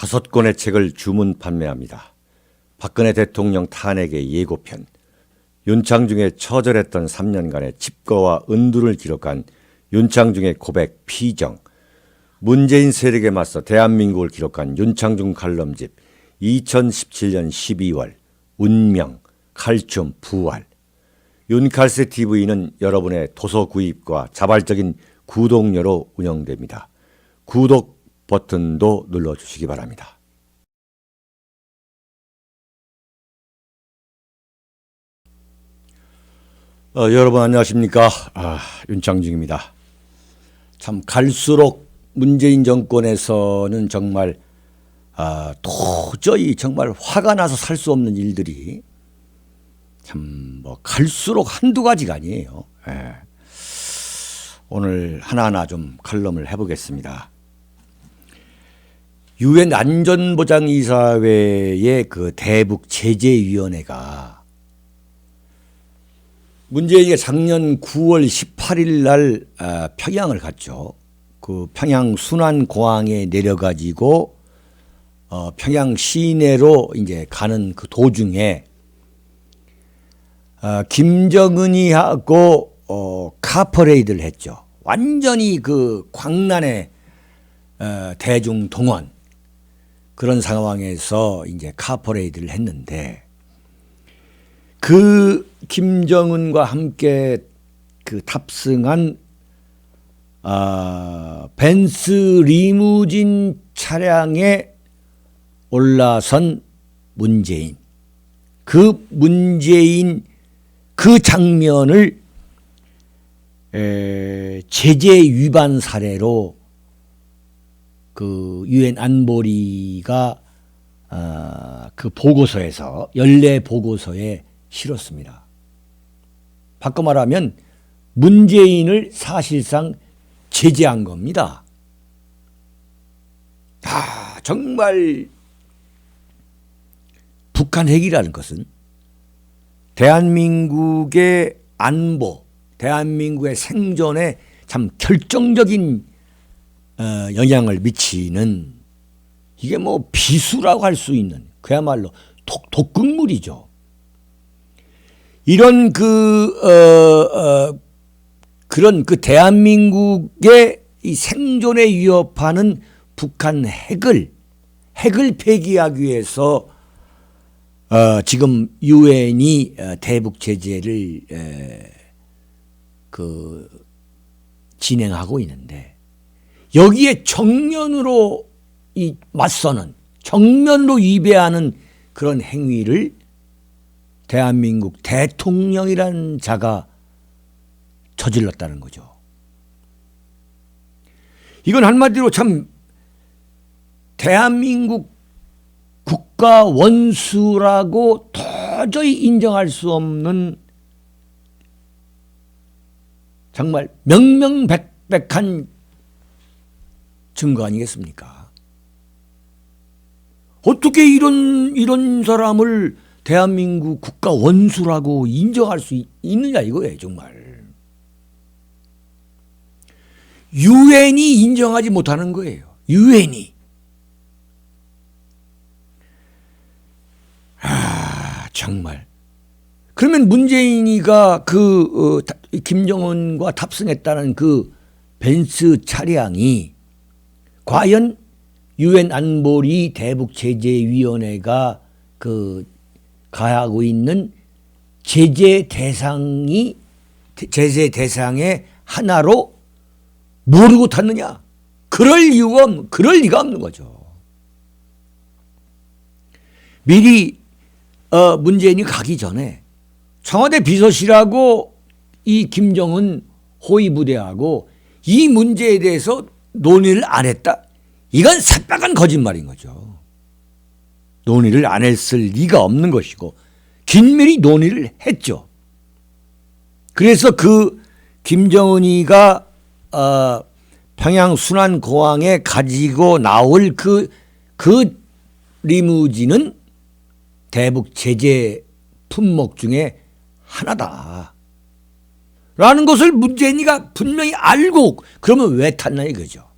6권의 책을 주문 판매합니다. 박근혜 대통령 탄핵의 예고편, 윤창중의 처절했던 3년간의 칩거와 은두를 기록한 윤창중의 고백 피정, 문재인 세력에 맞서 대한민국을 기록한 윤창중 칼럼집 2017년 12월, 운명, 칼춤, 부활. 윤칼세 TV는 여러분의 도서 구입과 자발적인 구독료로 운영됩니다. 구독 버튼도 눌러주시기 바랍니다. 여러분 안녕하십니까? 윤창중입니다. 참 갈수록 문재인 정권에서는 정말 도저히 정말 화가 나서 살 수 없는 일들이 참 갈수록 한두 가지가 아니에요. 오늘 하나하나 좀 칼럼을 해보겠습니다. 유엔 안전보장이사회의 그 대북 제재위원회가 문재인이 작년 9월 18일 날 평양을 갔죠. 그 평양 순안공항에 내려가지고 평양 시내로 이제 가는 그 도중에 김정은이 하고 카퍼레이드를 했죠. 완전히 그 광란의 대중 동원 그런 상황에서 이제 카퍼레이드를 했는데 그 김정은과 함께 그 탑승한 벤츠 리무진 차량에 올라선 문재인, 그 문재인 그 장면을 제재 위반 사례로 그 유엔 안보리가 그 보고서에서 연례 보고서에 실었습니다. 바꿔 말하면 문재인을 사실상 제재한 겁니다. 정말 북한 핵이라는 것은 대한민국의 안보, 대한민국의 생존에 참 결정적인 영향을 미치는 이게 비수라고 할 수 있는 그야말로 독극물이죠. 이런 그런 대한민국의 이 생존에 위협하는 북한 핵을 폐기하기 위해서 지금 유엔이 대북 제재를 진행하고 있는데 여기에 정면으로 맞서는 정면으로 위배하는 그런 행위를 대한민국 대통령이라는 자가 저질렀다는 거죠. 이건 한마디로 참 대한민국 국가 원수라고 도저히 인정할 수 없는 정말 명명백백한 증거 아니겠습니까? 어떻게 이런 사람을 대한민국 국가 원수라고 인정할 수 있느냐 이거예요, 정말. 유엔이 인정하지 못하는 거예요. 유엔이. 정말. 그러면 문재인이가 김정은과 탑승했다는 그 벤츠 차량이 과연 유엔 안보리 대북 제재위원회가 가하고 있는 제재 대상의 하나로 모르고 탔느냐? 그럴 리가 없는 거죠. 미리 문재인이 가기 전에 청와대 비서실하고 이 김정은 호위부대하고 이 문제에 대해서 논의를 안 했다? 이건 새빨간 거짓말인 거죠. 논의를 안 했을 리가 없는 것이고 긴밀히 논의를 했죠. 그래서 그 김정은이가 평양 순안공항에 가지고 나올 그 리무진은 대북 제재 품목 중에 하나다 라는 것을 문재인이가 분명히 알고 그러면 왜 탔나 이거죠.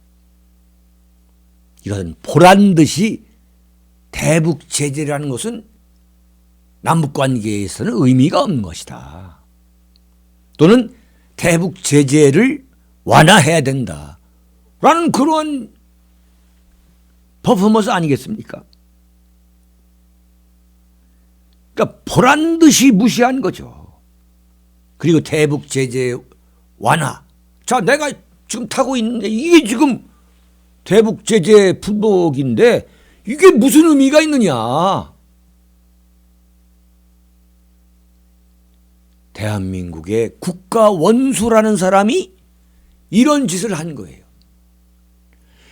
이것은 보란 듯이 대북 제재라는 것은 남북 관계에서는 의미가 없는 것이다. 또는 대북 제재를 완화해야 된다. 라는 그런 퍼포먼스 아니겠습니까? 그러니까 보란 듯이 무시한 거죠. 그리고 대북 제재 완화. 자, 내가 지금 타고 있는데 이게 지금 대북 제재 불복인데 이게 무슨 의미가 있느냐. 대한민국의 국가 원수라는 사람이 이런 짓을 한 거예요.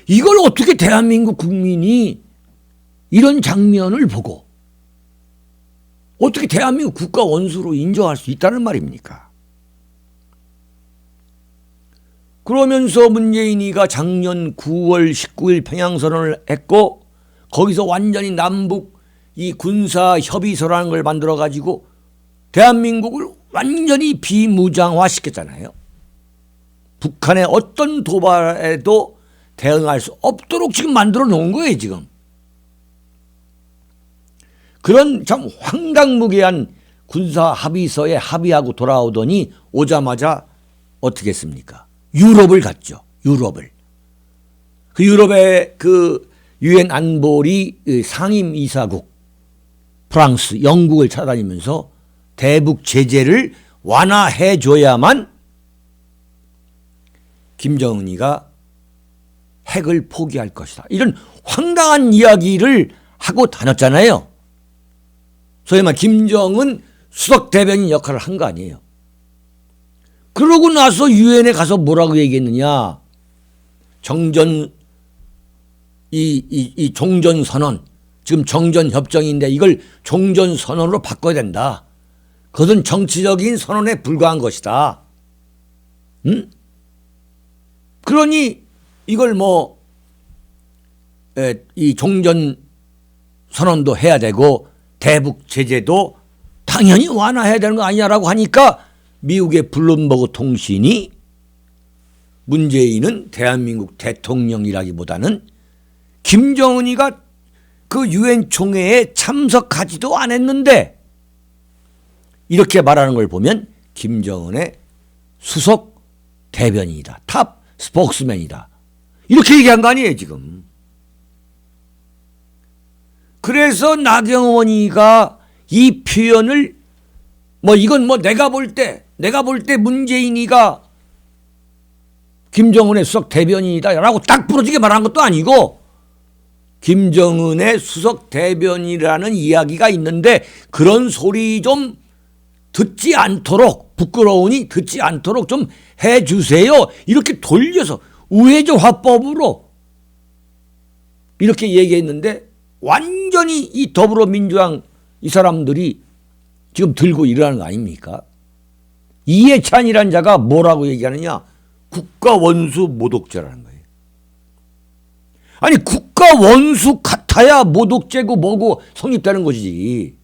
이걸 어떻게 대한민국 국민이 이런 장면을 보고 어떻게 대한민국 국가 원수로 인정할 수 있다는 말입니까? 그러면서 문재인이가 작년 9월 19일 평양선언을 했고 거기서 완전히 남북 이 군사 협의서라는 걸 만들어 가지고 대한민국을 완전히 비무장화 시켰잖아요. 북한의 어떤 도발에도 대응할 수 없도록 지금 만들어 놓은 거예요, 지금. 그런 참 황당무계한 군사 합의서에 합의하고 돌아오더니 오자마자 어떻게 했습니까? 유럽을 갔죠. 유럽을. 그 유럽의 그 유엔 안보리 상임이사국 프랑스, 영국을 찾아다니면서 대북 제재를 완화해 줘야만 김정은이가 핵을 포기할 것이다. 이런 황당한 이야기를 하고 다녔잖아요. 소위 말 김정은 수석 대변인 역할을 한 거 아니에요. 그러고 나서 유엔에 가서 뭐라고 얘기했느냐. 정전 이 종전선언, 지금 정전협정인데 이걸 종전선언으로 바꿔야 된다. 그것은 정치적인 선언에 불과한 것이다. 응? 그러니 이걸 이 종전선언도 해야 되고 대북 제재도 당연히 완화해야 되는 거 아니냐라고 하니까 미국의 블룸버그 통신이 문재인은 대한민국 대통령이라기보다는 김정은이가 그 유엔 총회에 참석하지도 않았는데 이렇게 말하는 걸 보면 김정은의 수석 대변인이다. 탑 스포크스맨이다. 이렇게 얘기한 거 아니에요, 지금. 그래서 나경원이가 이 표현을 이건 내가 볼 때 문재인이가 김정은의 수석 대변인이다라고 딱 부러지게 말한 것도 아니고 김정은의 수석 대변인이라는 이야기가 있는데 그런 소리 좀 듣지 않도록 부끄러우니 듣지 않도록 좀 해주세요. 이렇게 돌려서 우회적 화법으로 이렇게 얘기했는데 완전히 이 더불어민주당 이 사람들이 지금 들고 일어나는 거 아닙니까? 이해찬이라는 자가 뭐라고 얘기하느냐? 국가 원수 모독죄라는 거예요. 아니 국가 원수 같아야 모독죄고 뭐고 성립되는 것이지.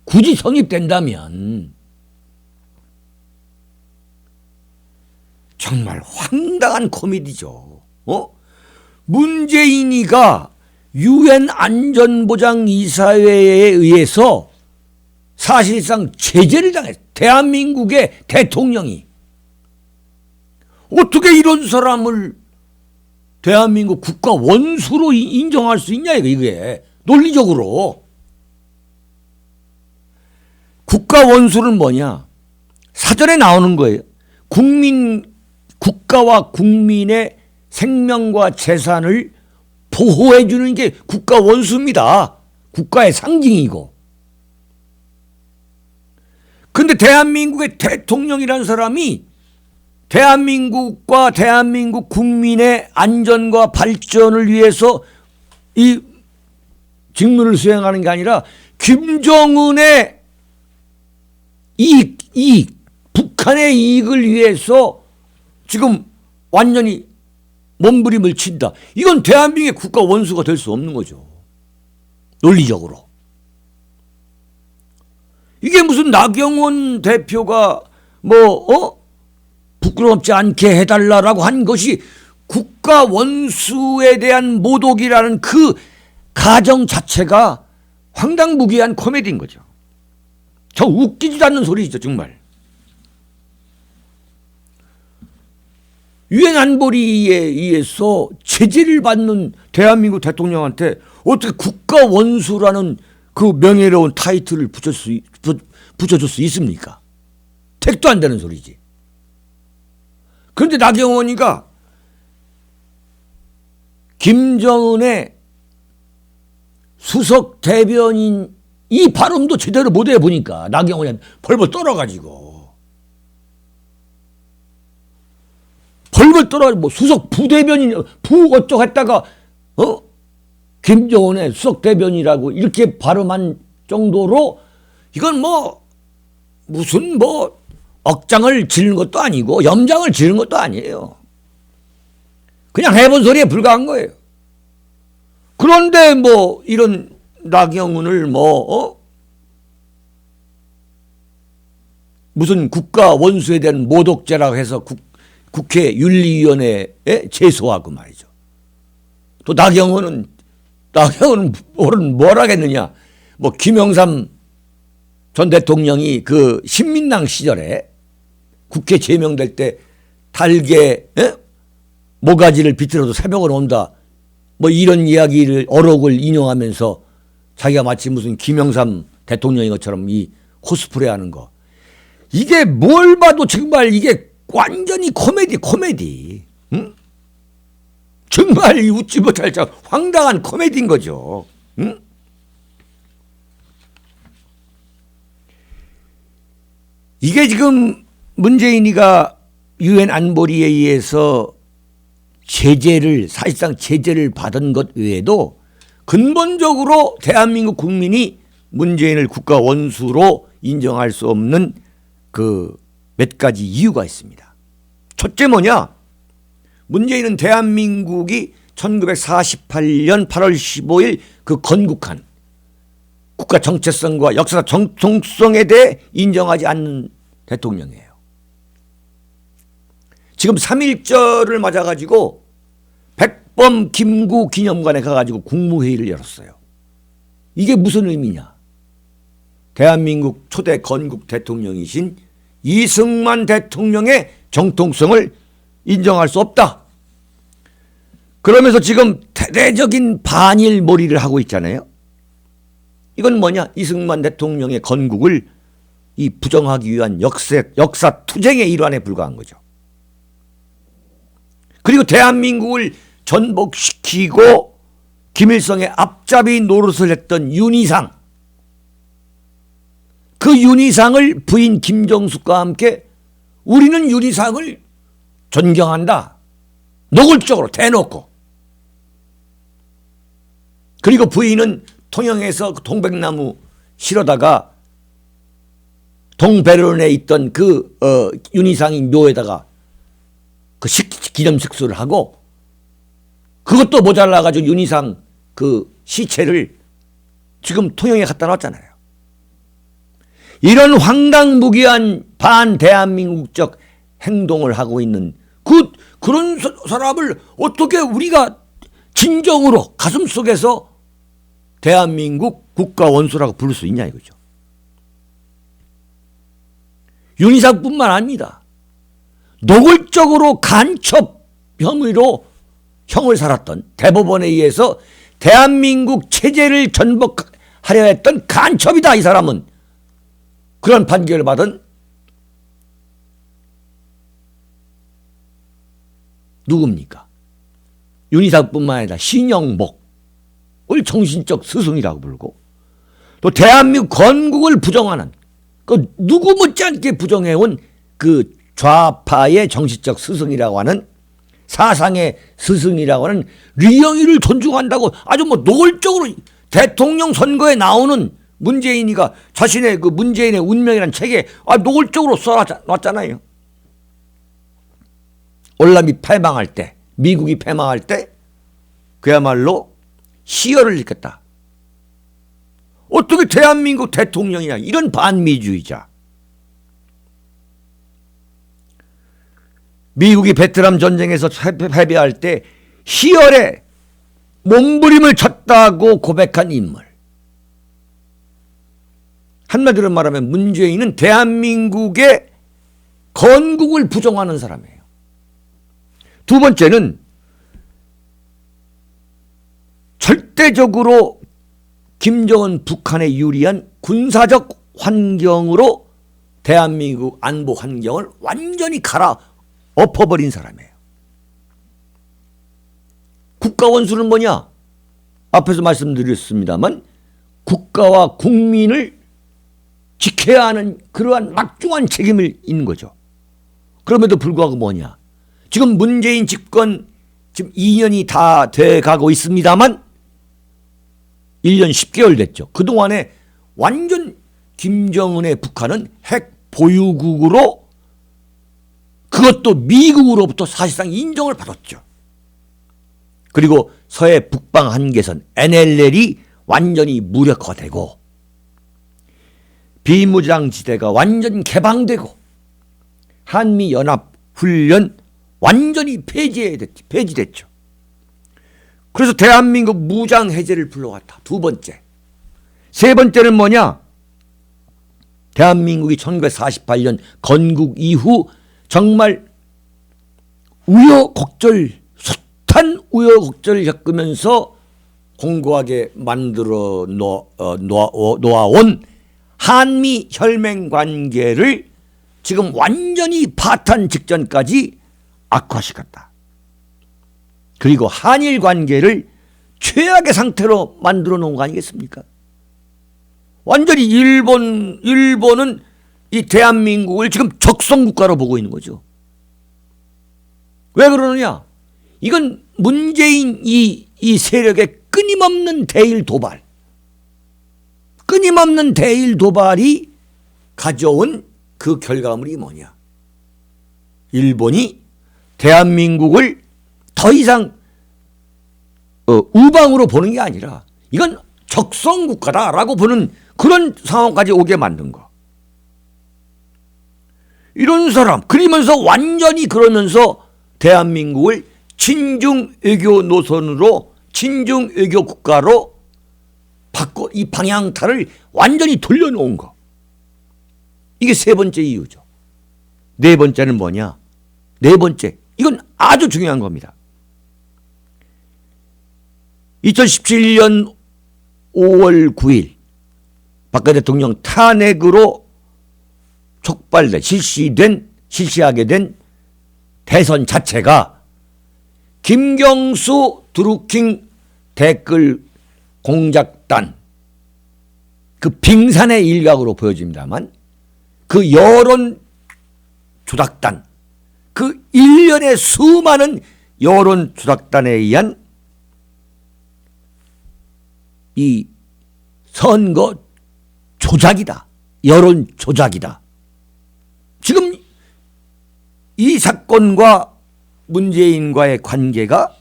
굳이 성립된다면 정말 황당한 코미디죠. 문재인이가 유엔 안전보장이사회에 의해서 사실상 제재를 당했어요. 대한민국의 대통령이. 어떻게 이런 사람을 대한민국 국가 원수로 인정할 수 있냐 이게 논리적으로. 국가 원수는 뭐냐? 사전에 나오는 거예요. 국가와 국민의 생명과 재산을 보호해 주는 게 국가 원수입니다. 국가의 상징이고. 근데 대한민국의 대통령이라는 사람이 대한민국과 대한민국 국민의 안전과 발전을 위해서 이 직무를 수행하는 게 아니라 김정은의 이익, 북한의 이익을 위해서 지금 완전히 몸부림을 친다. 이건 대한민국의 국가 원수가 될 수 없는 거죠. 논리적으로. 이게 무슨 나경원 대표가 부끄럽지 않게 해달라고 한 것이 국가 원수에 대한 모독이라는 그 가정 자체가 황당무계한 코미디인 거죠. 저 웃기지도 않는 소리죠, 정말. 유엔 안보리에 의해서 제재를 받는 대한민국 대통령한테 어떻게 국가 원수라는 그 명예로운 타이틀을 붙여줄 수 있습니까? 택도 안 되는 소리지. 그런데 나경원이가 김정은의 수석 대변인 이 발언도 제대로 못 해보니까 나경원이 벌벌 떨어가지고 뭐 수석 부대변인 부 어쩌고 했다가 김정은의 수석 대변이라고 이렇게 발음한 정도로 이건 뭐 무슨 뭐 억장을 지르는 것도 아니고 염장을 지르는 것도 아니에요. 그냥 해본 소리에 불과한 거예요. 그런데 뭐 이런 나경원을 무슨 국가 원수에 대한 모독죄라고 해서 국회 윤리위원회에 제소하고 말이죠. 또 나경원은 뭘 하겠느냐. 뭐 김영삼 전 대통령이 그 신민당 시절에 국회 제명될 때 달게 모가지를 비틀어도 새벽은 온다. 뭐 이런 이야기를 어록을 인용하면서 자기가 마치 무슨 김영삼 대통령인 것처럼 이 코스프레 하는 거. 이게 뭘 봐도 정말 이게 완전히 코미디. 응? 정말 웃지 못할 황당한 코미디인 거죠. 응? 이게 지금 문재인이가 유엔 안보리에 의해서 사실상 제재를 받은 것 외에도 근본적으로 대한민국 국민이 문재인을 국가 원수로 인정할 수 없는 그 몇 가지 이유가 있습니다. 첫째 뭐냐? 문재인은 대한민국이 1948년 8월 15일 그 건국한 국가 정체성과 역사적 정통성에 대해 인정하지 않는 대통령이에요. 지금 3.1절을 맞아가지고 백범 김구 기념관에 가가지고 국무회의를 열었어요. 이게 무슨 의미냐? 대한민국 초대 건국 대통령이신 이승만 대통령의 정통성을 인정할 수 없다. 그러면서 지금 대대적인 반일몰이를 하고 있잖아요. 이건 뭐냐? 이승만 대통령의 건국을 이 부정하기 위한 역사 투쟁의 일환에 불과한 거죠. 그리고 대한민국을 전복시키고 김일성의 앞잡이 노릇을 했던 윤희상, 그 윤희상을 부인 김정숙과 함께 우리는 윤희상을 존경한다. 노골적으로 대놓고. 그리고 부인은 통영에서 동백나무 실어다가 동배론에 있던 그 윤희상이 묘에다가 그 기념식수를 하고 그것도 모자라가지고 윤희상 그 시체를 지금 통영에 갖다 놨잖아요. 이런 황당무계한 반대한민국적 행동을 하고 있는 그런 사람을 어떻게 우리가 진정으로 가슴속에서 대한민국 국가 원수라고 부를 수 있냐 이거죠. 윤희상뿐만 아닙니다. 노골적으로 간첩 혐의로 형을 살았던 대법원에 의해서 대한민국 체제를 전복하려 했던 간첩이다 이 사람은. 그런 판결을 받은 누굽니까? 윤희상뿐만 아니라 신영복을 정신적 스승이라고 부르고 또 대한민국 건국을 부정하는 그 누구 못지않게 부정해온 그 좌파의 정신적 스승이라고 하는 사상의 스승이라고 하는 류영희를 존중한다고 아주 뭐 노골적으로 대통령 선거에 나오는 문재인이가 자신의 그 문재인의 운명이라는 책에 노골적으로 써놨잖아요. 월남이 패망할 때, 미국이 패망할 때 그야말로 희열을 느꼈다. 어떻게 대한민국 대통령이냐 이런 반미주의자. 미국이 베트남 전쟁에서 패배할 때 희열에 몸부림을 쳤다고 고백한 인물. 한마디로 말하면 문재인은 대한민국의 건국을 부정하는 사람이에요. 두 번째는 절대적으로 김정은 북한에 유리한 군사적 환경으로 대한민국 안보 환경을 완전히 갈아 엎어버린 사람이에요. 국가 원수는 뭐냐? 앞에서 말씀드렸습니다만 국가와 국민을 지켜야 하는 그러한 막중한 책임을 있는 거죠. 그럼에도 불구하고 뭐냐? 지금 문재인 집권 지금 2년이 다 돼가고 있습니다만 1년 10개월 됐죠. 그동안에 완전 김정은의 북한은 핵 보유국으로 그것도 미국으로부터 사실상 인정을 받았죠. 그리고 서해 북방 한계선 NLL이 완전히 무력화되고 비무장지대가 완전 개방되고 한미연합훈련 완전히 폐지됐죠. 그래서 대한민국 무장해제를 불러왔다. 두 번째. 세 번째는 뭐냐? 대한민국이 1948년 건국 이후 정말 우여곡절, 숱한 우여곡절을 겪으면서 공고하게 만들어 놓아온 한미 혈맹 관계를 지금 완전히 파탄 직전까지 악화시켰다. 그리고 한일 관계를 최악의 상태로 만들어 놓은 거 아니겠습니까? 완전히 일본은 이 대한민국을 지금 적성국가로 보고 있는 거죠. 왜 그러느냐? 이건 문재인 이 세력의 끊임없는 대일 도발이 가져온 그 결과물이 뭐냐? 일본이 대한민국을 더 이상 우방으로 보는 게 아니라 이건 적성국가다라고 보는 그런 상황까지 오게 만든 거. 이런 사람 그러면서 완전히 그러면서 대한민국을 친중 외교 노선으로 친중 외교 국가로 바꿔 이 방향타를 완전히 돌려놓은 거. 이게 세 번째 이유죠. 네 번째는 뭐냐? 네 번째. 이건 아주 중요한 겁니다. 2017년 5월 9일 박근혜 대통령 탄핵으로 촉발된 실시하게 된 대선 자체가 김경수 드루킹 댓글 공작단 그 빙산의 일각으로 보여집니다만 그 여론 조작단 그 일련의 수많은 여론 조작단에 의한 이 선거 조작이다. 여론 조작이다. 지금 이 사건과 문재인과의 관계가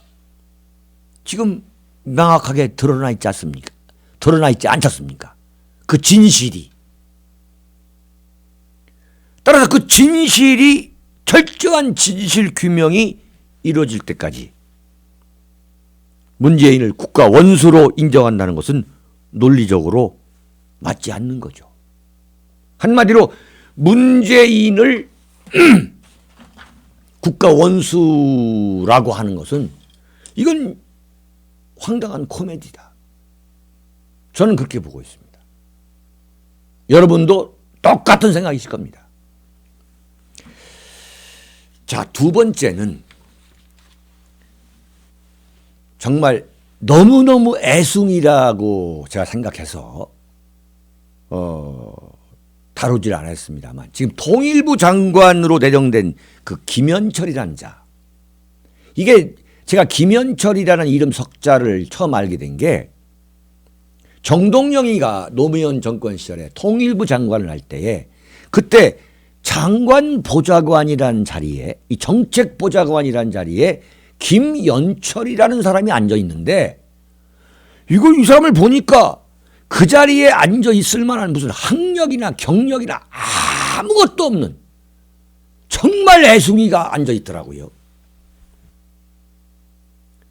지금 명확하게 드러나 있지 않습니까? 드러나 있지 않겠습니까? 그 진실이. 따라서 그 진실이 철저한 진실 규명이 이루어질 때까지 문재인을 국가 원수로 인정한다는 것은 논리적으로 맞지 않는 거죠. 한마디로 문재인을 국가 원수라고 하는 것은 이건 황당한 코미디다. 저는 그렇게 보고 있습니다. 여러분도 똑같은 생각이실 겁니다. 자, 두 번째는 정말 너무너무 애숭이라고 제가 생각해서 다루질 않았습니다만 지금 통일부 장관으로 내정된 그 김현철이라는 자, 이게 제가 김현철이라는 이름 석자를 처음 알게 된 게 정동영이가 노무현 정권 시절에 통일부 장관을 할 때에 그때 장관보좌관이라는 자리에 이 정책보좌관이라는 자리에 김연철이라는 사람이 앉아 있는데 이 사람을 보니까 그 자리에 앉아 있을 만한 무슨 학력이나 경력이나 아무것도 없는 정말 애숭이가 앉아 있더라고요.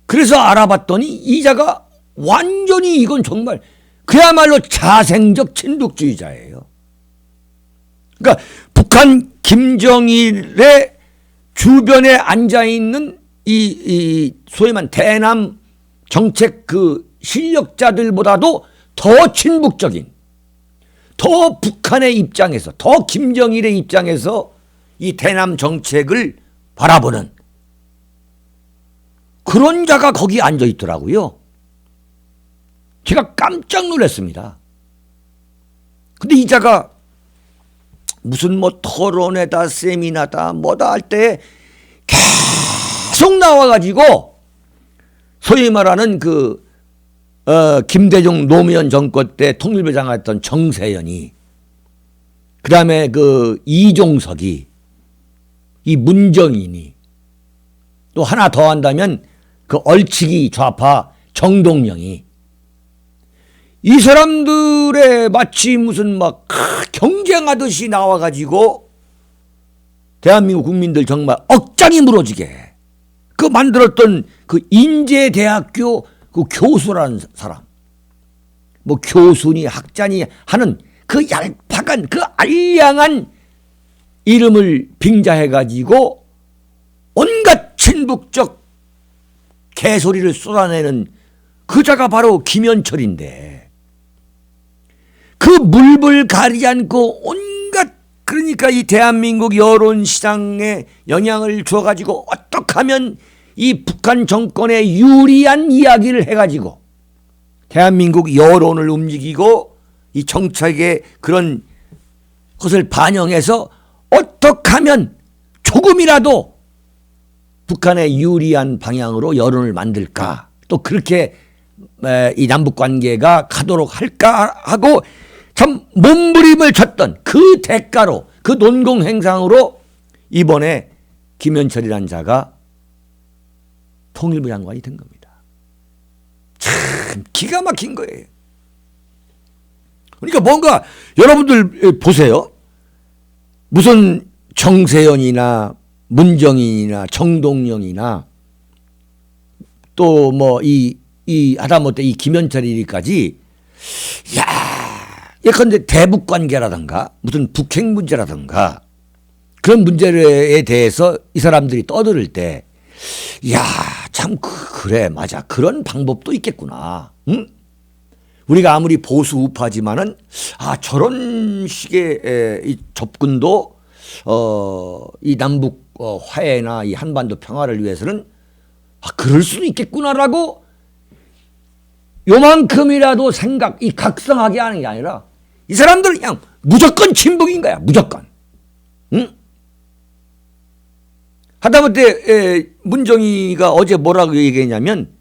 그래서 알아봤더니 이자가 완전히 이건 정말 그야말로 자생적 친북주의자예요. 그러니까 북한 김정일의 주변에 앉아있는 이 소위 말하는 대남 정책 그 실력자들보다도 더 친북적인, 더 북한의 입장에서, 더 김정일의 입장에서 이 대남 정책을 바라보는 그런 자가 거기 앉아 있더라고요. 제가 깜짝 놀랐습니다. 근데 이 자가 무슨 뭐 토론회다 세미나다 뭐다 할 때 계속 나와가지고 소위 말하는 김대중 노무현 정권 때 통일부 장했던 정세현이, 그 다음에 이종석이, 이 문정인이, 또 하나 더 한다면 얼치기 좌파 정동영이, 이 사람들의 마치 무슨 막 경쟁하듯이 나와가지고 대한민국 국민들 정말 억장이 무너지게 만들었던 인제대학교 교수라는 사람, 뭐 교수니 학자니 하는 얄팍한 알량한 이름을 빙자해가지고 온갖 친북적 개소리를 쏟아내는 그자가 바로 김현철인데, 그 물불 가리지 않고 온갖, 그러니까 이 대한민국 여론시장에 영향을 줘가지고 어떻게 하면 이 북한 정권에 유리한 이야기를 해가지고 대한민국 여론을 움직이고 이 정책의 그런 것을 반영해서 어떻게 하면 조금이라도 북한에 유리한 방향으로 여론을 만들까, 또 그렇게 이 남북관계가 가도록 할까 하고 참 몸부림을 쳤던 그 대가로, 그 논공행상으로 이번에 김현철이라는 자가 통일부 장관이 된 겁니다. 참 기가 막힌 거예요. 그러니까 뭔가 여러분들 보세요. 무슨 정세현이나 문정인이나 정동영이나 또 뭐 하다못해 이 김현철이까지, 야, 예컨대 대북 관계라든가 무슨 북핵 문제라든가 그런 문제에 대해서 이 사람들이 떠들을 때, 야, 참 그래 맞아, 그런 방법도 있겠구나. 응? 우리가 아무리 보수 우파지만은 저런 식의 이 접근도 이 남북 화해나 이 한반도 평화를 위해서는 그럴 수도 있겠구나라고 요만큼이라도 각성하게 하는 게 아니라 이 사람들은 그냥 무조건 친북인 거야, 무조건. 응? 하다못해 문정희가 어제 뭐라고 얘기했냐면,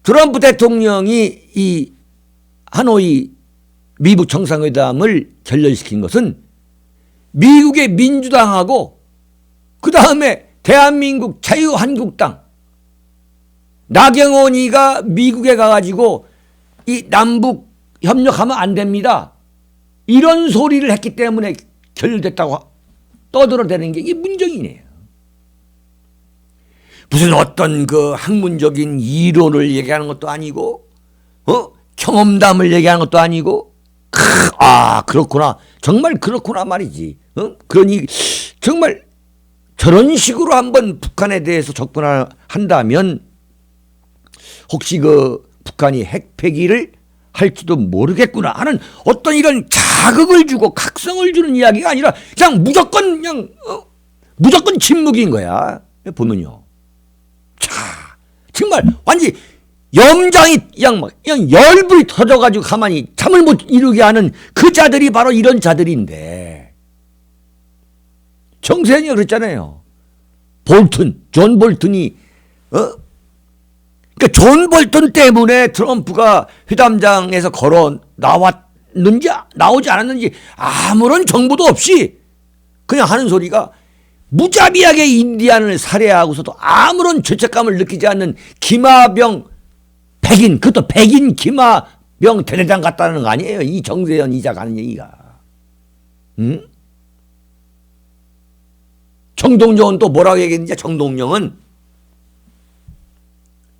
트럼프 대통령이 이 하노이 미북 정상회담을 결렬시킨 것은 미국의 민주당하고 그 다음에 대한민국 자유한국당 나경원이가 미국에 가가지고 이 남북 협력하면 안 됩니다, 이런 소리를 했기 때문에 결렬됐다고 떠들어대는 게 이게 문정이네요. 무슨 어떤 학문적인 이론을 얘기하는 것도 아니고, 경험담을 얘기하는 것도 아니고, 그렇구나, 정말 그렇구나 말이지. 그러니 정말 저런 식으로 한번 북한에 대해서 접근한다면 혹시 북한이 핵 폐기를 할지도 모르겠구나 하는 어떤 이런 자극을 주고 각성을 주는 이야기가 아니라 그냥 무조건 침묵인 거야. 보면요. 자, 정말 완전히 염장이 그냥 열불이 터져가지고 가만히 잠을 못 이루게 하는 그 자들이 바로 이런 자들인데, 정세현이가 그랬잖아요. 존 볼튼이 그러니까 존 볼튼 때문에 트럼프가 회담장에서 걸어 나오지 않았는지 아무런 정보도 없이 그냥 하는 소리가, 무자비하게 인디안을 살해하고서도 아무런 죄책감을 느끼지 않는 김하병 백인, 그것도 백인 김하병 대대장 같다는 거 아니에요, 이 정세현 이자가 하는 얘기가. 응? 정동영은 또 뭐라고 얘기했는지, 정동영은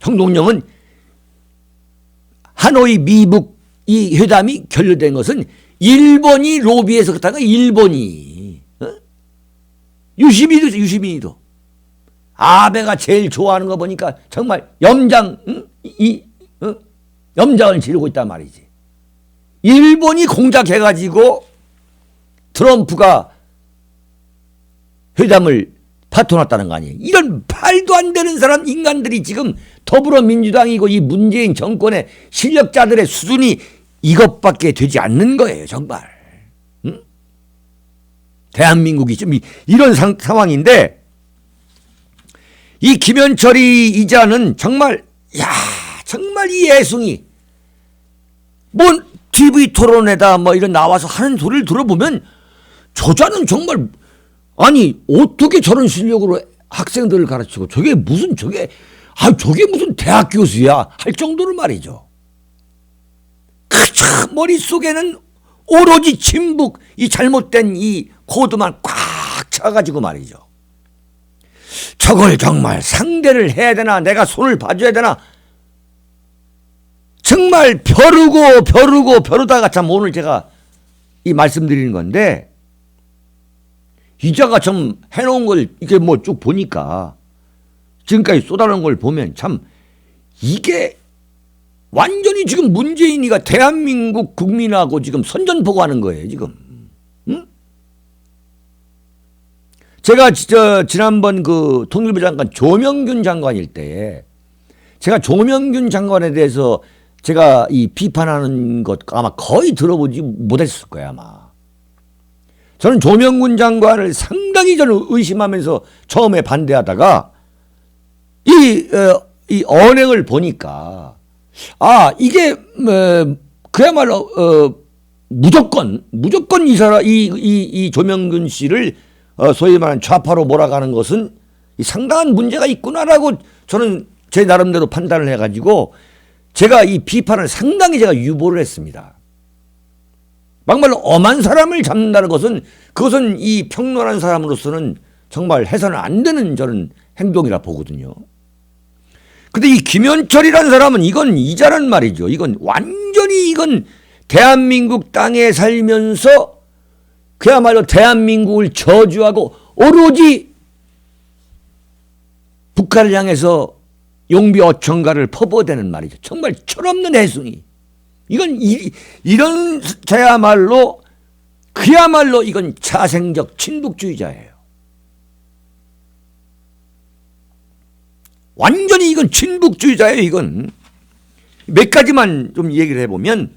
형동령은 하노이 미북 이 회담이 결렬된 것은 일본이 로비해서 그렇다가 일본이 유시민이도 아베가 제일 좋아하는 거 보니까 정말 염장을 지르고 있단 말이지. 일본이 공작해가지고 트럼프가 회담을 파토났다는 거 아니에요. 이런 말도 안 되는 사람 인간들이 지금 더불어민주당이고 이 문재인 정권의 실력자들의 수준이 이것밖에 되지 않는 거예요. 정말. 응? 대한민국이 좀 이런 상황인데 이 김현철이 이자는 정말 정말 이 애송이 뭐 TV 토론에다 뭐 이런 나와서 하는 소리를 들어보면 저자는 정말 아니 어떻게 저런 실력으로 학생들을 가르치고 저게 무슨 대학 교수야 할 정도로 말이죠. 그저 머릿속에는 오로지 친북 이 잘못된 이 코드만 꽉 차가지고 말이죠. 저걸 정말 상대를 해야 되나 내가 손을 봐줘야 되나 정말 벼르다가 참 오늘 제가 이 말씀드리는 건데 이자가 좀 해놓은 걸 이게 뭐 쭉 보니까 지금까지 쏟아놓은 걸 보면 참 이게 완전히 지금 문재인이가 대한민국 국민하고 지금 선전포고하는 거예요 지금. 응? 제가 지난번 그 통일부 장관 조명균 장관일 때 제가 조명균 장관에 대해서 제가 이 비판하는 것 아마 거의 들어보지 못했을 거예요 아마. 저는 조명균 장관을 상당히 저는 의심하면서 처음에 반대하다가 이 언행을 보니까 이게 그야말로 무조건 이 조명균 씨를 소위 말하는 좌파로 몰아가는 것은 상당한 문제가 있구나라고 저는 제 나름대로 판단을 해가지고 제가 이 비판을 상당히 제가 유보를 했습니다. 막말로 엄한 사람을 잡는다는 것은 그것은 이 평론한 사람으로서는 정말 해서는 안 되는 저는 행동이라 보거든요. 근데 이 김현철이라는 사람은 이건 이자란 말이죠. 이건 완전히 대한민국 땅에 살면서 그야말로 대한민국을 저주하고 오로지 북한을 향해서 용비 어천가를 퍼부어대는 말이죠. 정말 철없는 해송이. 이건 이런 그야말로 이건 자생적 친북주의자예요. 완전히 이건 친북주의자예요. 이건 몇 가지만 좀 얘기를 해보면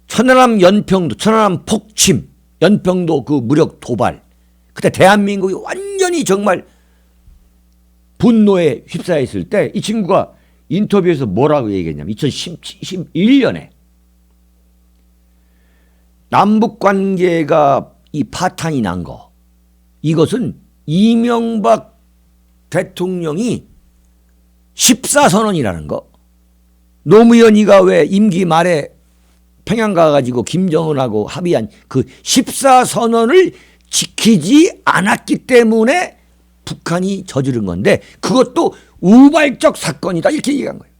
천안함 폭침, 연평도 그 무력 도발. 그때 대한민국이 완전히 정말 분노에 휩싸여 있을 때 이 친구가 인터뷰에서 뭐라고 얘기했냐면 2011년에 남북관계가 이 파탄이 난 거 이것은 이명박 대통령이 14선언이라는 거 노무현이가 왜 임기 말에 평양 가가지고 김정은하고 합의한 그 14선언을 지키지 않았기 때문에 북한이 저지른 건데 그것도 우발적 사건이다 이렇게 얘기한 거예요.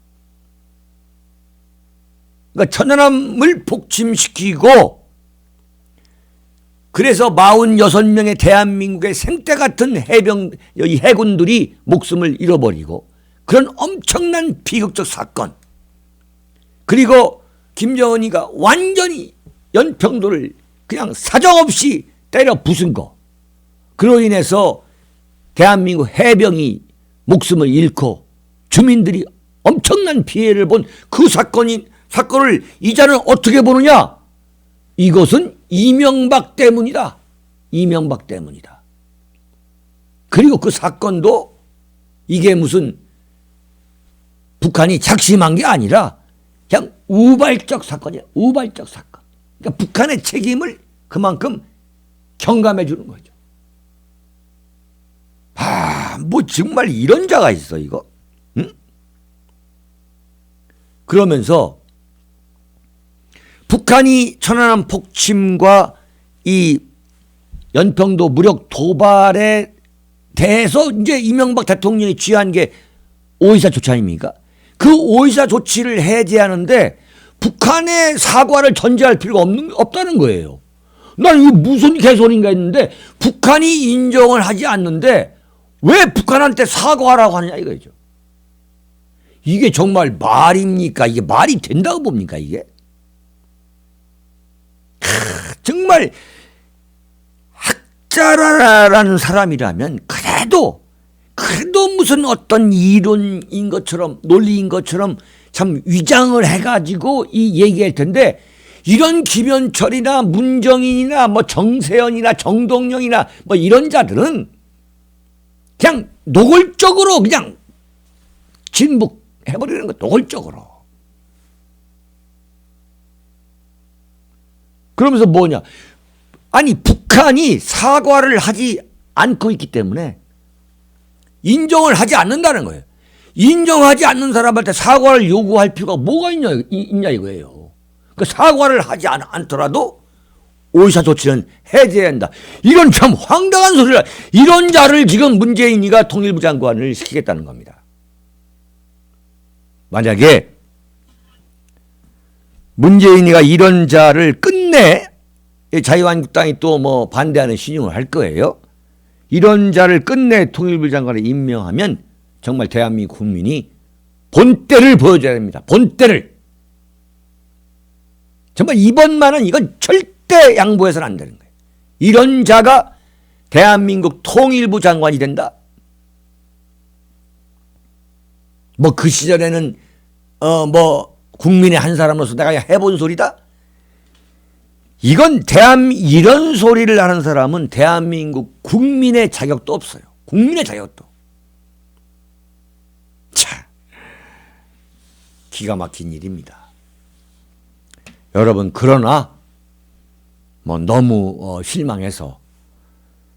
그러니까 천안함을 폭침시키고 그래서 46명의 대한민국의 생떼 같은 해군들이 목숨을 잃어버리고 그런 엄청난 비극적 사건 그리고 김정은이가 완전히 연평도를 그냥 사정없이 때려 부순 거 그로 인해서 대한민국 해병이 목숨을 잃고 주민들이 엄청난 피해를 본 그 사건을 이자는 어떻게 보느냐? 이것은 이명박 때문이다. 이명박 때문이다. 그리고 그 사건도 이게 무슨 북한이 작심한 게 아니라 그냥 우발적 사건이야. 우발적 사건. 그러니까 북한의 책임을 그만큼 경감해 주는 거죠. 뭐 정말 이런 자가 있어 이거. 응? 그러면서 북한이 천안함 폭침과 이 연평도 무력 도발에 대해서 이제 이명박 대통령이 취한 게 오이사 조치 아닙니까? 그 오이사 조치를 해제하는데 북한의 사과를 전제할 필요가 없다는 거예요. 난 이게 무슨 개소리인가 했는데 북한이 인정을 하지 않는데 왜 북한한테 사과하라고 하느냐 이거죠. 이게 정말 말입니까? 이게 말이 된다고 봅니까 이게? 정말 학자라는 사람이라면 그래도 무슨 어떤 이론인 것처럼 논리인 것처럼 참 위장을 해가지고 이 얘기할 텐데 이런 김현철이나 문정인이나 뭐 정세현이나 정동영이나 뭐 이런 자들은 그냥 노골적으로 그냥 진북해버리는 거 노골적으로. 그러면서 뭐냐? 아니 북한이 사과를 하지 않고 있기 때문에 인정을 하지 않는다는 거예요. 인정하지 않는 사람한테 사과를 요구할 필요가 뭐가 있냐 이거예요. 그 사과를 하지 않더라도 오이사 조치는 해제해야 한다. 이건 참 황당한 소리라. 이런 자를 지금 문재인이가 통일부 장관을 시키겠다는 겁니다. 만약에 문재인이가 이런 자를 끝내 자유한국당이 또 뭐 반대하는 신용을 할 거예요. 이런 자를 끝내 통일부 장관을 임명하면 정말 대한민국 국민이 본때를 보여줘야 됩니다. 본때를. 정말 이번만은 이건 절대 양보해서는 안 되는 거예요. 이런 자가 대한민국 통일부 장관이 된다. 뭐 그 시절에는 뭐 국민의 한 사람으로서 내가 해본 소리다. 이건 이런 소리를 하는 사람은 대한민국 국민의 자격도 없어요. 국민의 자격도. 자, 기가 막힌 일입니다. 여러분 그러나 뭐 너무 실망해서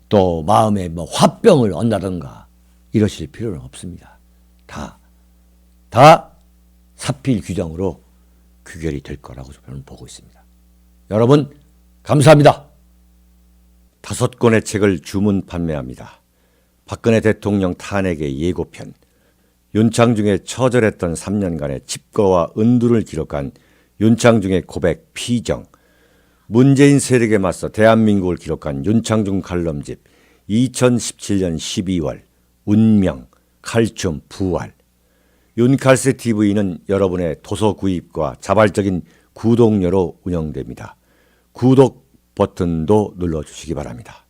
또 마음에 뭐 화병을 얻는다든가 이러실 필요는 없습니다. 다 사필 규정으로 규결이 될 거라고 저는 보고 있습니다. 여러분 감사합니다. 5권의 책을 주문 판매합니다. 박근혜 대통령 탄핵의 예고편, 윤창중의 처절했던 3년간의 칩거와 은둔을 기록한 윤창중의 고백 피정, 문재인 세력에 맞서 대한민국을 기록한 윤창중 칼럼집 2017년 12월, 운명, 칼춤, 부활. 윤칼세 TV는 여러분의 도서 구입과 자발적인 구독료로 운영됩니다. 구독 버튼도 눌러주시기 바랍니다.